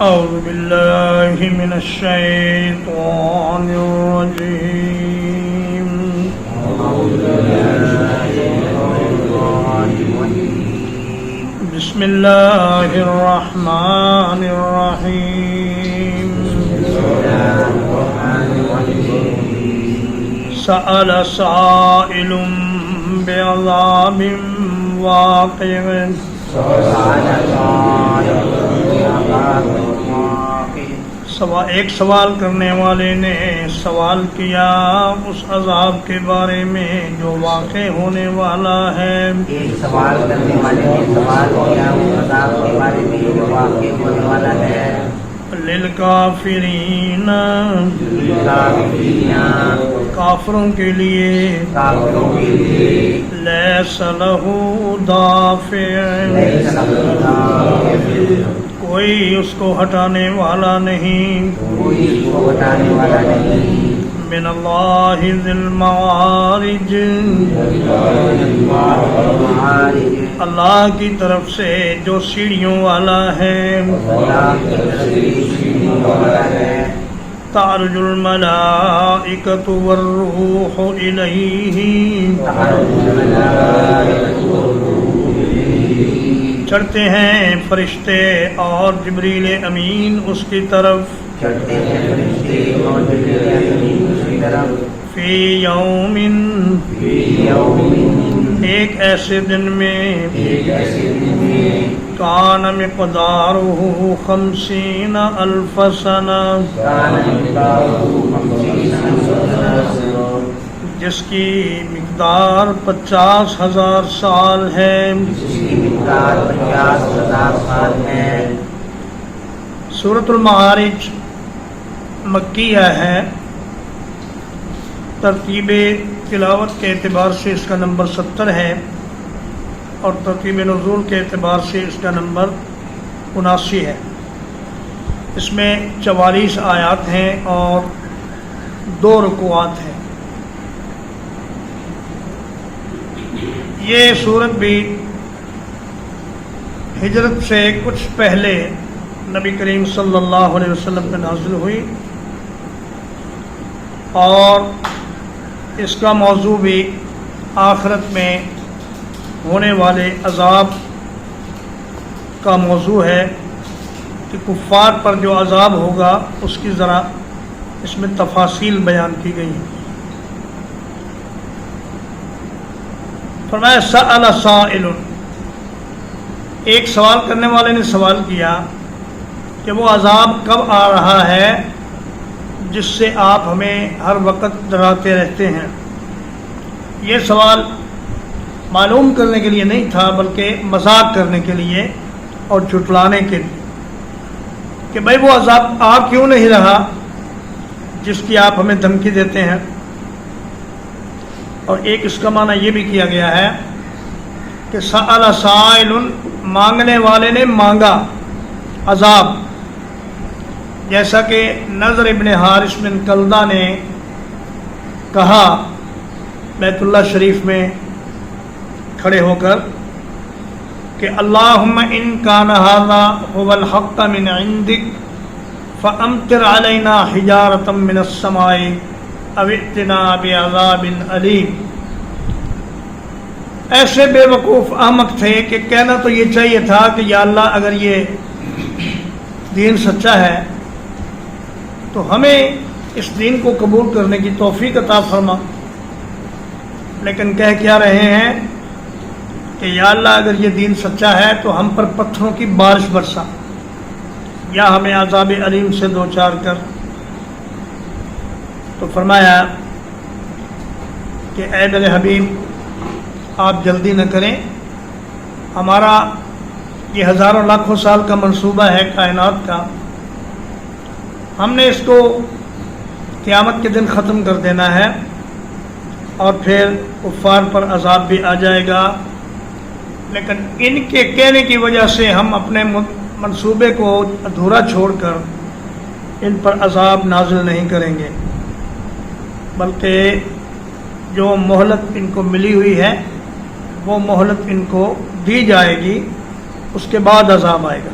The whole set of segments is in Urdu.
أعوذ بالله من الشيطان الرجيم بسم الله الرحمن الرحيم سأل سائل بعذاب واقع ایک سوال کرنے والے نے سوال کیا اس عذاب کے بارے میں جو واقع ہونے والا ہے. ایک سوال کرنے والے نے سوال کیا اس عذاب کے بارے میں جو واقع ہونے والا ہے. للکافرین کافروں کے لیے لیس لہ دافع کوئی اس کو ہٹانے والا نہیں. من اللہ ذی المعارج اللہ کی طرف سے جو سیڑھیوں والا ہے. تعرج الملائکۃ والروح الیہ چڑھتے ہیں فرشتے اور جبریل امین اس کی طرف. فی یوم ایک ایسے دن میں کان مقدارہ 50,000 سنہ جس کی مقدار 50,000 سال ہے. سورۃ المعارج مکیہ ہے. ترتیب تلاوت کے اعتبار سے اس کا نمبر 70 ہے اور ترتیب نزول کے اعتبار سے اس کا نمبر 79 ہے. اس میں 44 آیات ہیں اور 2 رکوعات ہیں. یہ سورت بھی ہجرت سے کچھ پہلے نبی کریم صلی اللہ علیہ وسلم پہ نازل ہوئی اور اس کا موضوع بھی آخرت میں ہونے والے عذاب کا موضوع ہے کہ کفار پر جو عذاب ہوگا اس کی ذرا اس میں تفاصیل بیان کی گئی ہیں. فرمایا سأل سائل ایک سوال کرنے والے نے سوال کیا کہ وہ عذاب کب آ رہا ہے جس سے آپ ہمیں ہر وقت ڈراتے رہتے ہیں. یہ سوال معلوم کرنے کے لیے نہیں تھا بلکہ مذاق کرنے کے لیے اور جھٹلانے کے لیے کہ بھائی وہ عذاب آ کیوں نہیں رہا جس کی آپ ہمیں دھمکی دیتے ہیں. اور ایک اس کا معنی یہ بھی کیا گیا ہے کہ سأل سائل مانگنے والے نے مانگا عذاب، جیسا کہ نضر ابن حارث بن کلدہ نے کہا بیت اللہ شریف میں کھڑے ہو کر کہ اللہم ان کان ھذا ھو الحق من عندک فامطر علینا حجارۃ من السماء او ائتنا بعذاب علیم. ایسے بے وقوف احمق تھے کہ کہنا تو یہ چاہیے تھا کہ یا اللہ اگر یہ دین سچا ہے تو ہمیں اس دین کو قبول کرنے کی توفیق عطا فرما. لیکن کہہ کیا رہے ہیں کہ یا اللہ اگر یہ دین سچا ہے تو ہم پر پتھروں کی بارش برسا یا ہمیں عذاب علیم سے دوچار کر. تو فرمایا کہ اے میرے حبیب آپ جلدی نہ کریں، ہمارا یہ ہزاروں لاکھوں سال کا منصوبہ ہے کائنات کا، ہم نے اس کو قیامت کے دن ختم کر دینا ہے اور پھر کفار پر عذاب بھی آ جائے گا. لیکن ان کے کہنے کی وجہ سے ہم اپنے منصوبے کو ادھورا چھوڑ کر ان پر عذاب نازل نہیں کریں گے، بلکہ جو مہلت ان کو ملی ہوئی ہے وہ مہلت ان کو دی جائے گی، اس کے بعد عذاب آئے گا.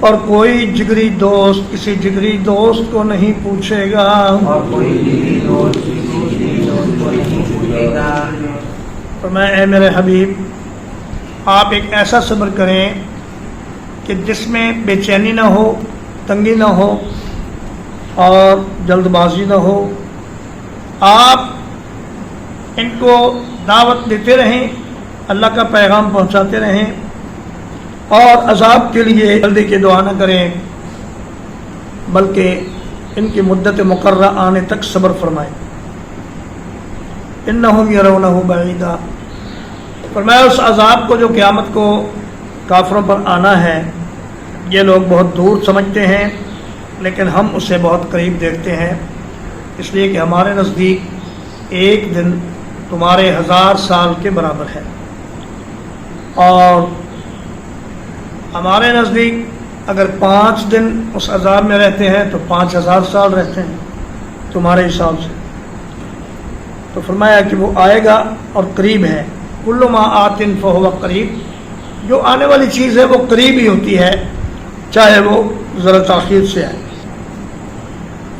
اور کوئی جگری دوست کسی جگری دوست کو نہیں پوچھے گا. اور کوئی جگری دوست کسی جگری دوست کو نہیں پوچھے گا. فرمایا اے میرے حبیب آپ ایک ایسا صبر کریں کہ جس میں بے چینی نہ ہو، تنگی نہ ہو اور جلد بازی نہ ہو. آپ ان کو دعوت دیتے رہیں، اللہ کا پیغام پہنچاتے رہیں اور عذاب کے لیے جلدی کی دعا نہ کریں، بلکہ ان کی مدت مقررہ آنے تک صبر فرمائیں. انہم یرونہ بعیدا. فرمایا اس عذاب کو جو قیامت کو کافروں پر آنا ہے یہ لوگ بہت دور سمجھتے ہیں، لیکن ہم اسے بہت قریب دیکھتے ہیں، اس لیے کہ ہمارے نزدیک ایک دن تمہارے 1000 سال کے برابر ہے، اور ہمارے نزدیک اگر 5 دن اس عذاب میں رہتے ہیں تو 5000 سال رہتے ہیں تمہارے حساب سے. تو فرمایا کہ وہ آئے گا اور قریب ہے. کل ما آت فہو قریب. جو آنے والی چیز ہے وہ قریب ہی ہوتی ہے، چاہے وہ ذرا تاخیر سے آئے.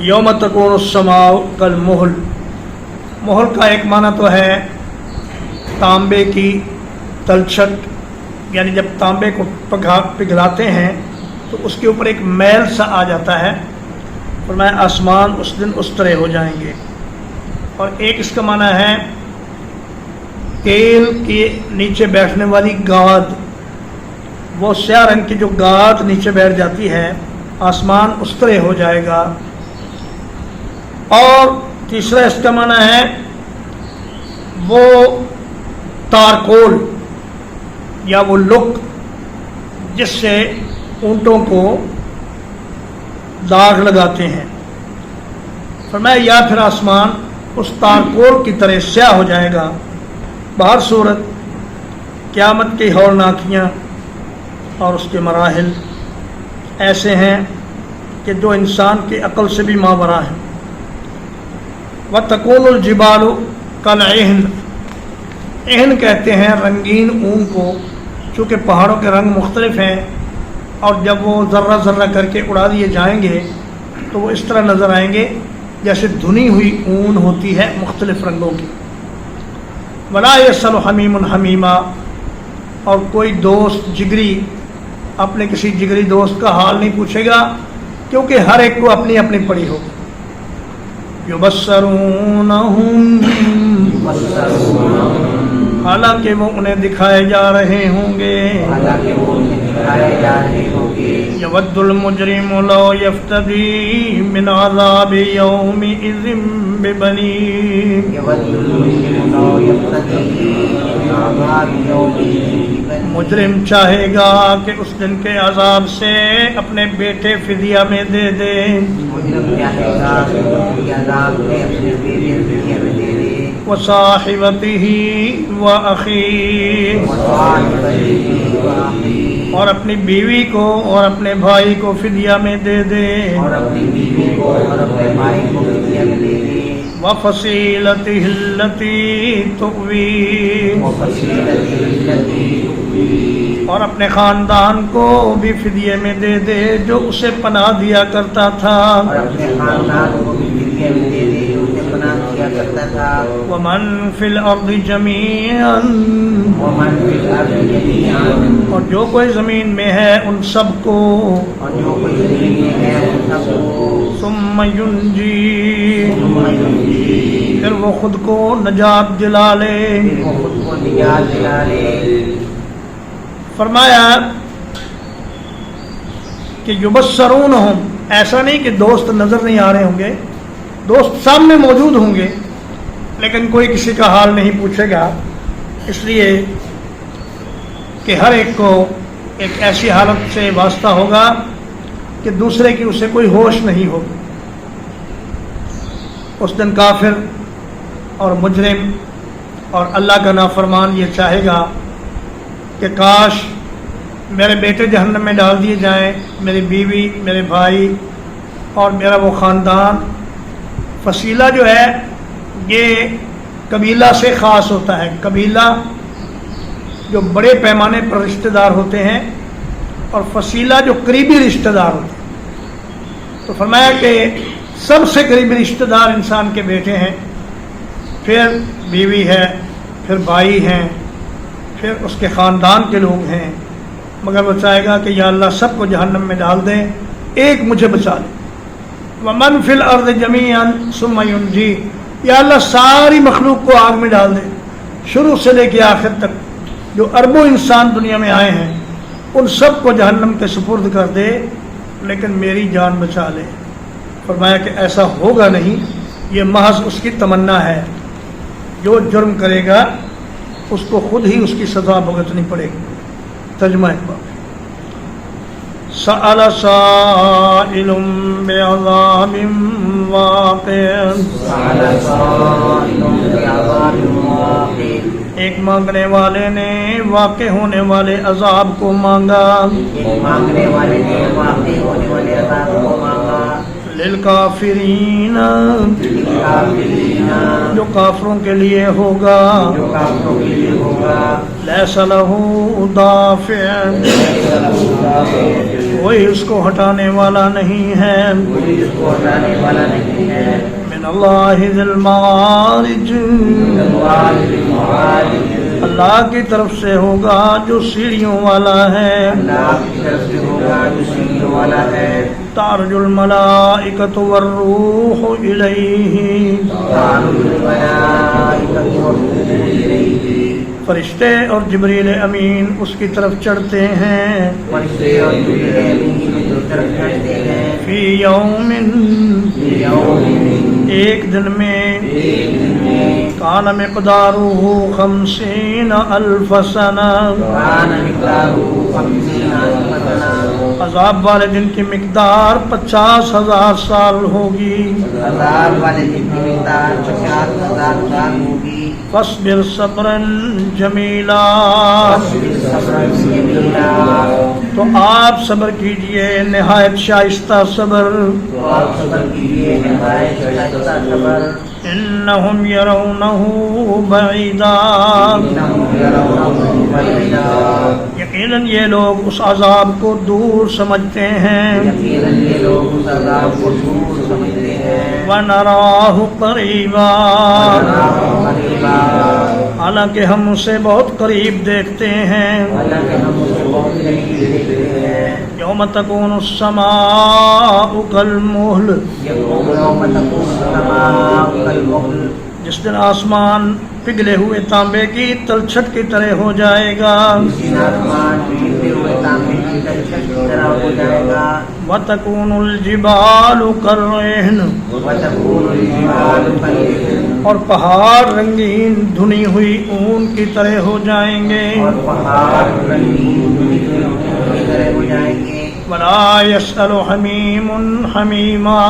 یوم تکون السماء کالمہل. مہل کا ایک معنی تو ہے تانبے کی تلچھٹ، یعنی جب تانبے کو پگھلاتے ہیں تو اس کے اوپر ایک میل سا آ جاتا ہے. فرمایا آسمان اس دن اس طرح ہو جائیں گے. اور ایک اس کا معنی ہے تیل کے نیچے بیٹھنے والی گاد، وہ سیاہ رنگ کی جو گاد نیچے بیٹھ جاتی ہے، آسمان اس طرح ہو جائے گا. اور تیسرا اس کا معنی ہے وہ تارکول یا وہ لک جس سے اونٹوں کو داغ لگاتے ہیں. فرمایا یا پھر آسمان اس تارکول کی طرح سیاہ ہو جائے گا. بہر صورت قیامت کی ہولناکیاں اور اس کے مراحل ایسے ہیں کہ جو انسان کی عقل سے بھی ماورا ہیں. وَتَكُونُ الْجِبَالُ كَالْعِهْنِ. عہن کہتے ہیں رنگین اون کو، چونکہ پہاڑوں کے رنگ مختلف ہیں اور جب وہ ذرہ ذرہ کر کے اڑا دیے جائیں گے تو وہ اس طرح نظر آئیں گے جیسے دھنی ہوئی اون ہوتی ہے مختلف رنگوں کی. وَلَا يَسْأَلُ حَمِيمٌ حَمِيمًا. اور کوئی دوست جگری اپنے کسی جگری دوست کا حال نہیں پوچھے گا، کیونکہ ہر ایک کو اپنی اپنی پڑی ہوگی. يُبَصَّرُونَهُمْ. حالانکہ وہ انہیں دکھائے جا رہے ہوں گے. يَوَدُّ الْمُجْرِمُ لَوْ يَفْتَدِي مِنْ عَذَابِ يَوْمِئِذٍ بِبَنِيهِ. مجرم چاہے گا کہ اس دن کے عذاب سے اپنے بیٹے فدیہ میں دے دے. وصاحبته وأخيه. اور اپنی بیوی کو اور اپنے بھائی کو فدیہ میں دے دے. وفصیلته التي تؤويه. اور اپنے خاندان کو بھی فدیے میں دے دے جو اسے پناہ دیا کرتا تھا. ومن فی الارض جميعا. اور جو کوئی زمین میں ہے ان سب کو. ثم ينجی. پھر وہ خود کو نجات دلا لے. فرمایا کہ یبصرونہم. ایسا نہیں کہ دوست نظر نہیں آ رہے ہوں گے، دوست سامنے موجود ہوں گے، لیکن کوئی کسی کا حال نہیں پوچھے گا، اس لیے کہ ہر ایک کو ایک ایسی حالت سے واسطہ ہوگا کہ دوسرے کی اسے کوئی ہوش نہیں ہوگی. اس دن کافر اور مجرم اور اللہ کا نافرمان یہ چاہے گا کہ کاش میرے بیٹے جہنم میں ڈال دیے جائیں، میری بیوی، میرے بھائی اور میرا وہ خاندان. فصیلہ جو ہے یہ قبیلہ سے خاص ہوتا ہے. قبیلہ جو بڑے پیمانے پر رشتہ دار ہوتے ہیں اور فصیلہ جو قریبی رشتہ دار ہوتے ہیں. تو فرمایا کہ سب سے قریبی رشتہ دار انسان کے بیٹے ہیں، پھر بیوی ہے، پھر بھائی ہیں، پھر اس کے خاندان کے لوگ ہیں. مگر وہ چاہے گا کہ یا اللہ سب کو جہنم میں ڈال دیں، ایک مجھے بچا لے. وَمَنْ فِي الْأَرْضِ جَمِيعًا ثُمَّ يُنْجِي، یا اللہ ساری مخلوق کو آگ میں ڈال دے، شروع سے لے کے آخر تک جو اربوں انسان دنیا میں آئے ہیں ان سب کو جہنم کے سپرد کر دے، لیکن میری جان بچا لے. فرمایا کہ ایسا ہوگا نہیں، یہ محض اس کی تمنا ہے. جو جرم کرے گا اس کو خود ہی اس کی سزا بھگتنی پڑے گی. ترجمہ اقبال: سأل سائل بعذاب واقع، ایک مانگنے والے نے واقع ہونے والے عذاب کو مانگا. للکافرین، جو کافروں کے لیے ہوگا. لیس لہ دافع، کوئی اس کو ہٹانے والا نہیں ہے. من اللہ ذی المعارج، اللہ کی طرف سے ہوگا جو سیڑھیوں والا ہے. تعرج الملائکۃ والروح الیہ، فرشتے اور جبریل امین اس کی طرف چڑھتے ہیں. فی یوم، ایک دن میں. کان مقدارہ 50,000 سنہ، عذاب والے دن کی مقدار 50,000 سال ہوگی. فاصبر صبرا جمیلا، تو آپ صبر کیجئے نہایت شائستہ صبر. انہم یرونہ بعیدا، یقیناً یہ لوگ اس عذاب کو دور سمجھتے ہیں. وَنَرَاهُ قَرِيبًا، حالانکہ ہم اسے بہت قریب دیکھتے ہیں. یوم تکون السماء کالمہل، جس دن آسمان پگھلے ہوئے تانبے کی تلچھٹ کی طرح ہو جائے گا. وَتَكُونُ الْجِبَالُ كَالْعِهْنِ، اور پہاڑ رنگین دھنی ہوئی اون کی طرح ہو جائیں گے. وَلَا يَسْأَلُ حَمِيمٌ حَمِيمًا،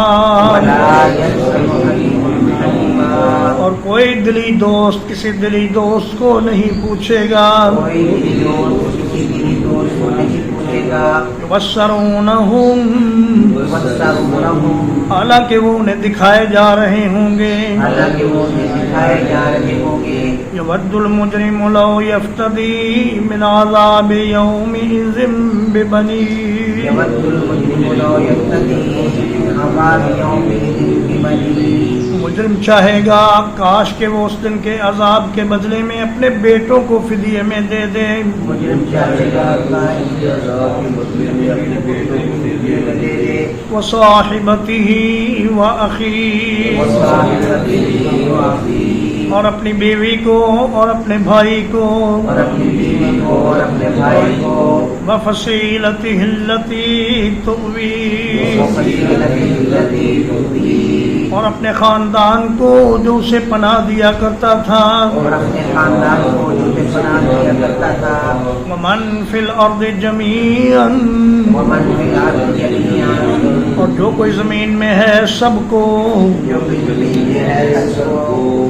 اور کوئی دلی دوست کسی دلی دوست کو نہیں پوچھے گا. یبصرونہم، حالانکہ وہ انہیں دکھائے جا رہے ہوں گے. یود المجرم لو یفتدی من عذاب یومئذ ببنیہ، مجرم چاہے گا کاش کہ وہ اس دن کے عذاب کے بدلے میں اپنے بیٹوں کو فدیے میں دے دے. وصاحبتہ وأخیہ، اور اپنی بیوی کو اور اپنے بھائی کو. وفصیلتہ التی تؤویہ، اور اپنے خاندان کو جو اسے پناہ دیا کرتا تھا. ومن فی الارض جمیعا، اور جو کوئی زمین میں ہے سب کو.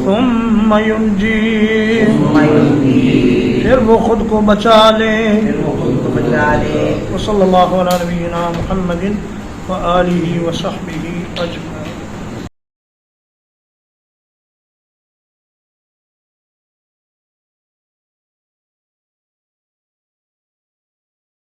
ثم ینجی، پھر وہ خود کو بچا لے. وصلی اللہ علی نبینا محمد وآلہ وصحبہ اجمعین.